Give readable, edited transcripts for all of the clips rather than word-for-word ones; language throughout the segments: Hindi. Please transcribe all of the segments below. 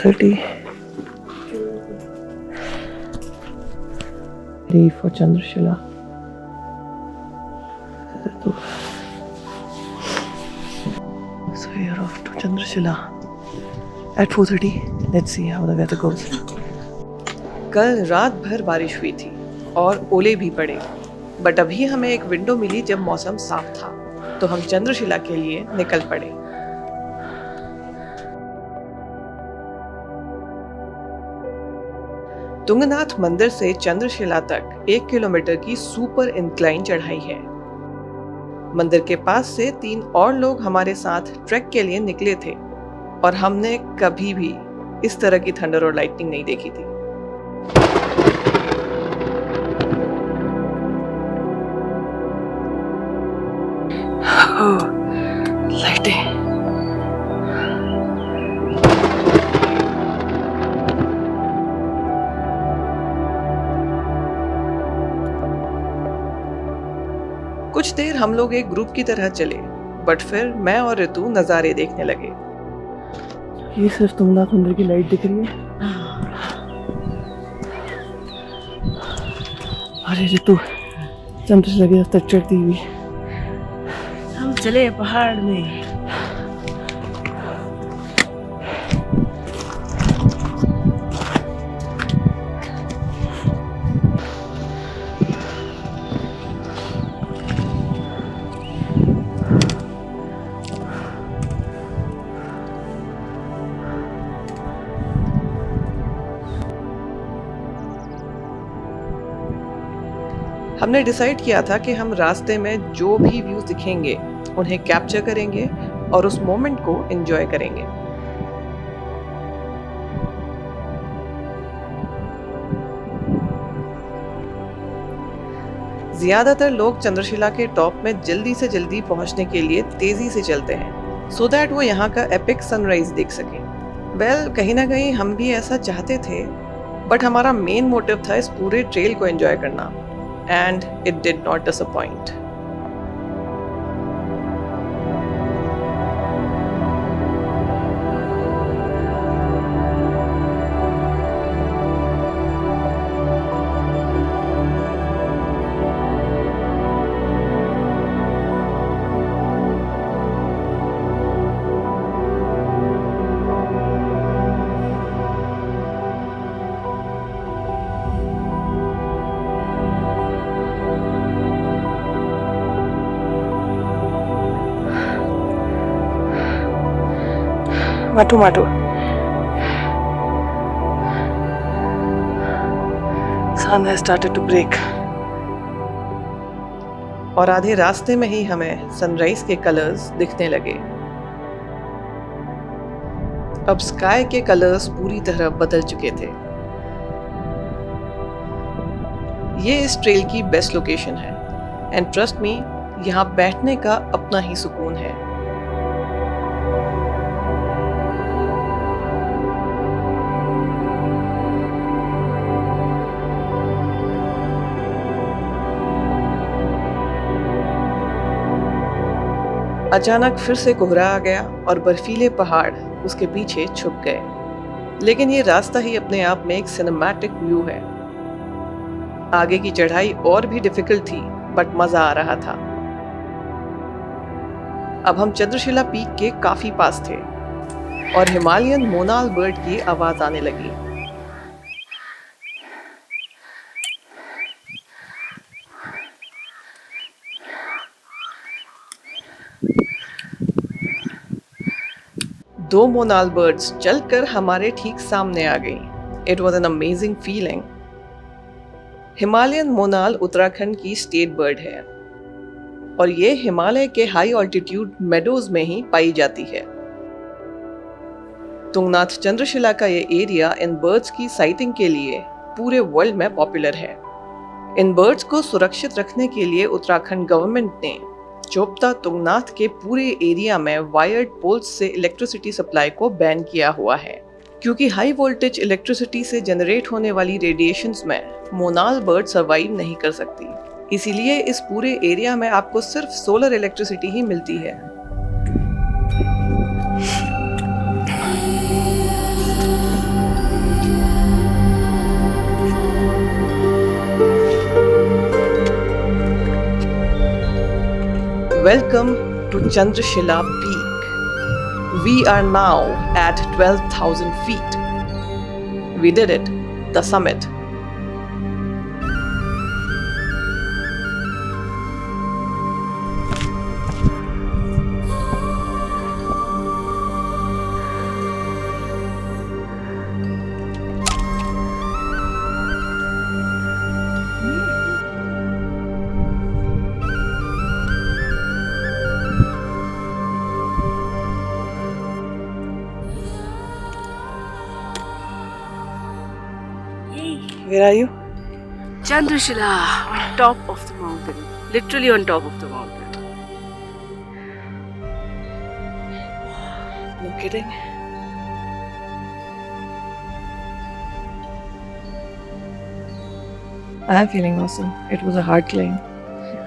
4:30. Leave for Chandrashila. So we are off to Chandrashila at 4:30. Let's see how the weather goes. कल रात भर बारिश हुई थी और ओले भी पड़े, बट अभी हमें एक विंडो मिली जब मौसम साफ था, तो हम चंद्रशिला के लिए निकल पड़े। तुंगनाथ मंदिर से चंद्रशिला तक 1 किलोमीटर की सुपर इंक्लाइन चढ़ाई है। मंदिर के पास से 3 और लोग हमारे साथ ट्रैक के लिए निकले थे और हमने कभी भी इस तरह की थंडर और लाइटनिंग नहीं देखी थी। लाइटें कुछ देर हम लोग एक ग्रुप की तरह चले, बट फिर मैं और ऋतु नज़ारे देखने लगे। ये सिर्फ तुंगनाथ मंदिर की लाइट दिख रही है। अरे ऋतु, चंद्रशिला की रास्ता चढ़ती हुई हम चले पहाड़ में। हमने डिसाइड किया था कि हम रास्ते में जो भी व्यूज दिखेंगे उन्हें कैप्चर करेंगे और उस मोमेंट को एंजॉय करेंगे। ज्यादातर लोग चंद्रशिला के टॉप में जल्दी से जल्दी पहुंचने के लिए तेजी से चलते हैं, सो दैट वो यहाँ का एपिक सनराइज देख सकें। वेल, कहीं ना कहीं हम भी ऐसा चाहते थे, बट हमारा मेन मोटिव था इस पूरे ट्रेल को एंजॉय करना, and it did not disappoint. माटू माटू sun has started to break और आधे रास्ते में ही हमें सनराइज के कलर्स दिखने लगे। अब स्काई के कलर्स पूरी तरह बदल चुके थे। ये इस ट्रेल की बेस्ट लोकेशन है एंड ट्रस्ट मी, यहाँ बैठने का अपना ही सुकून है। अचानक फिर से कोहरा आ गया और बर्फीले पहाड़ उसके पीछे छुप गए, लेकिन ये रास्ता ही अपने आप में एक सिनेमैटिक व्यू है। आगे की चढ़ाई और भी डिफिकल्ट थी, बट मजा आ रहा था। अब हम चंद्रशिला पीक के काफी पास थे और हिमालयन मोनाल बर्ड की आवाज आने लगी। दो मोनाल बर्ड्स चलकर हमारे ठीक सामने आ गई। It was an amazing feeling. Himalayan monal Uttarakhand की स्टेट बर्ड है और ये हिमालय के हाई ऑल्टीट्यूड मेडोज में ही पाई जाती है। तुंगनाथ चंद्रशिला का ये एरिया इन बर्ड्स की साइटिंग के लिए पूरे वर्ल्ड में पॉपुलर है। इन बर्ड्स को सुरक्षित रखने के लिए उत्तराखंड गवर्नमेंट ने चोपता तुंगनाथ के पूरे एरिया में वायर्ड पोल्स से इलेक्ट्रिसिटी सप्लाई को बैन किया हुआ है, क्योंकि हाई वोल्टेज इलेक्ट्रिसिटी से जनरेट होने वाली रेडिएशंस में मोनाल बर्ड सर्वाइव नहीं कर सकती। इसीलिए इस पूरे एरिया में आपको सिर्फ सोलर इलेक्ट्रिसिटी ही मिलती है। Welcome to Chandrashila Peak. We are now at 12,000 feet. We did it, the summit. Where are you? Chandrashila, on top of the mountain. Literally on top of the mountain. No kidding. I'm feeling awesome. It was a hard climb.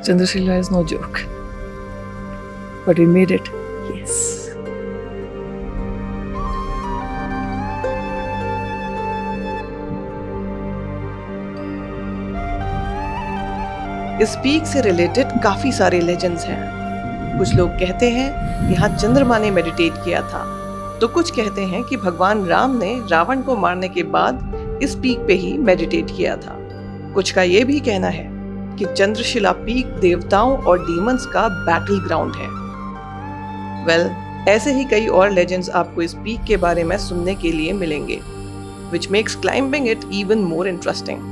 Chandrashila is no joke. But we made it. Yes. इस पीक से रिलेटेड काफी सारे लेजेंड्स हैं। कुछ लोग कहते हैं यहाँ चंद्रमा ने मेडिटेट किया था, तो कुछ कहते हैं कि भगवान राम ने रावण को मारने के बाद इस पीक पे ही मेडिटेट किया था। कुछ का ये भी कहना है कि चंद्रशिला पीक देवताओं और डीमंस का बैटल ग्राउंड है। वेल, ऐसे ही कई और लेजेंड्स आपको इस पीक के बारे में सुनने के लिए मिलेंगे, which makes climbing it even more interesting.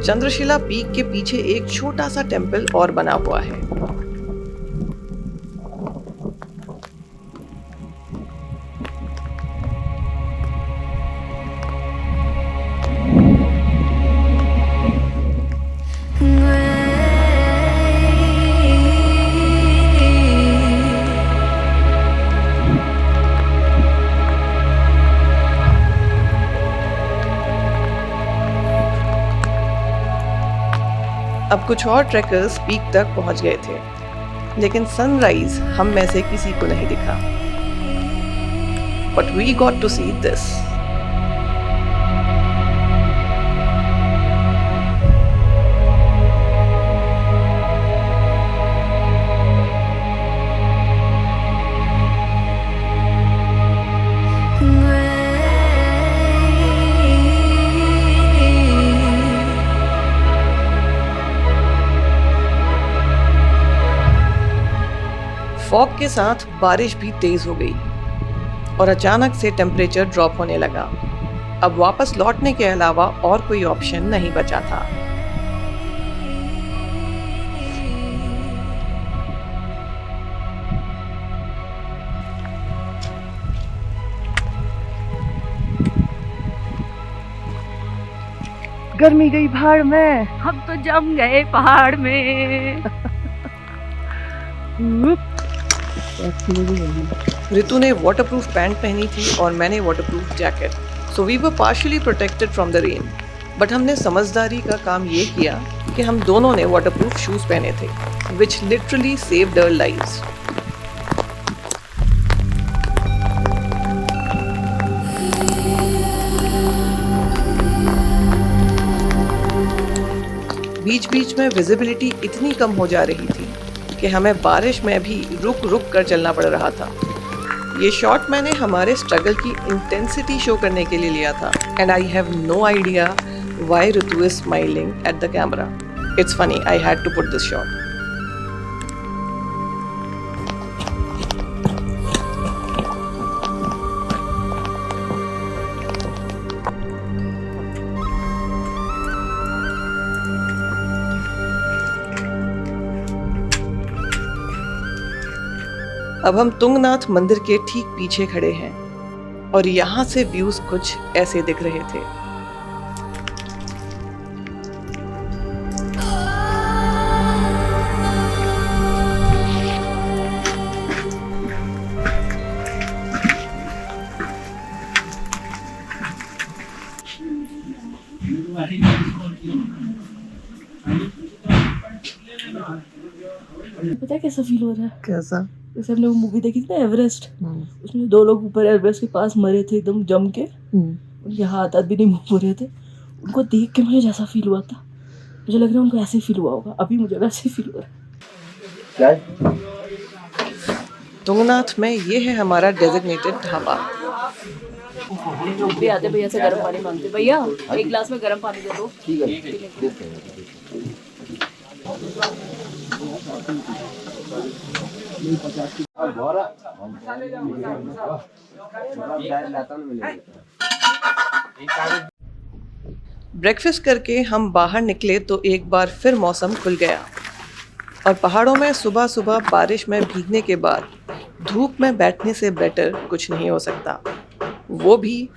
Chandrashila peak के पीछे एक छोटा सा टेम्पल और बना हुआ है। अब कुछ और ट्रैकर्स पीक तक पहुंच गए थे, लेकिन सनराइज हम में से किसी को नहीं दिखा। But we got to see this. Fog के साथ बारिश भी तेज हो गई और अचानक से टेम्परेचर ड्रॉप होने लगा। अब वापस लौटने के अलावा और कोई ऑप्शन नहीं बचा था। गर्मी गई भाड़ में, हम तो जम गए पहाड़ में। ऋतु ने वाटरप्रूफ पैंट पहनी थी और मैंने waterproof jacket, so we were partially protected from the rain. But हमने समझदारी का काम ये किया कि हम दोनों ने वाटरप्रूफ शूज पहने थे, which literally saved our lives. बीच बीच में विजिबिलिटी इतनी कम हो जा रही थी कि हमें बारिश में भी रुक रुक कर चलना पड़ रहा था। ये शॉट मैंने हमारे स्ट्रगल की इंटेंसिटी शो करने के लिए लिया था, and I have no idea why Ritu is smiling at the camera. It's funny, I had to put this shot. अब हम तुंगनाथ मंदिर के ठीक पीछे खड़े हैं और यहाँ से व्यूज कुछ ऐसे दिख रहे थे। पता है कैसा फील हो रहा है? कैसा? जैसे हमने वो मूवी देखी थी ना एवरेस्ट, उसमें 2 लोग ऊपर एवरेस्ट के पास मरे थे एकदम जम के, उनके हाथ भी नहीं मूव हो रहे थे, उनको देख के मुझे जैसा फील हुआ था, मुझे लग रहा है उनको ऐसे ही फील हुआ होगा, अभी मुझे वैसे ही फील हो रहा है। तुंगनाथ में ये है हमारा डेजिग्नेटेड ढाबा। भी आते भैया से गर्म पानी मांगते, भैया एक गिलास में गर्म पानी दे दो। ठीक है। ब्रेकफास्ट करके हम बाहर निकले तो एक बार फिर मौसम खुल गया और पहाड़ों में सुबह सुबह बारिश में भीगने के बाद धूप में बैठने से बेटर कुछ नहीं हो सकता, वो भी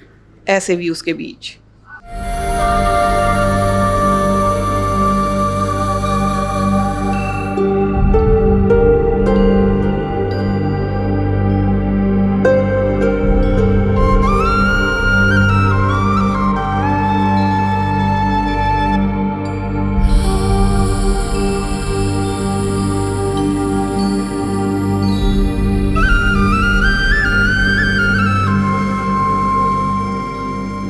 ऐसे व्यूज़ के बीच।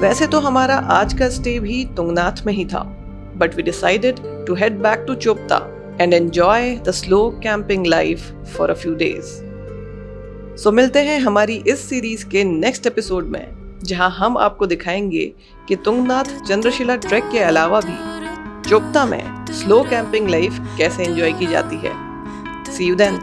वैसे तो हमारा आज का स्टे भी तुंगनाथ में ही था, but we decided to head back to Chopta and enjoy the slow camping life for a few days. So मिलते हैं हमारी इस सीरीज के नेक्स्ट एपिसोड में, जहां हम आपको दिखाएंगे कि तुंगनाथ चंद्रशिला ट्रैक के अलावा भी चोपता में स्लो कैंपिंग लाइफ कैसे एंजॉय की जाती है। सी यू देन।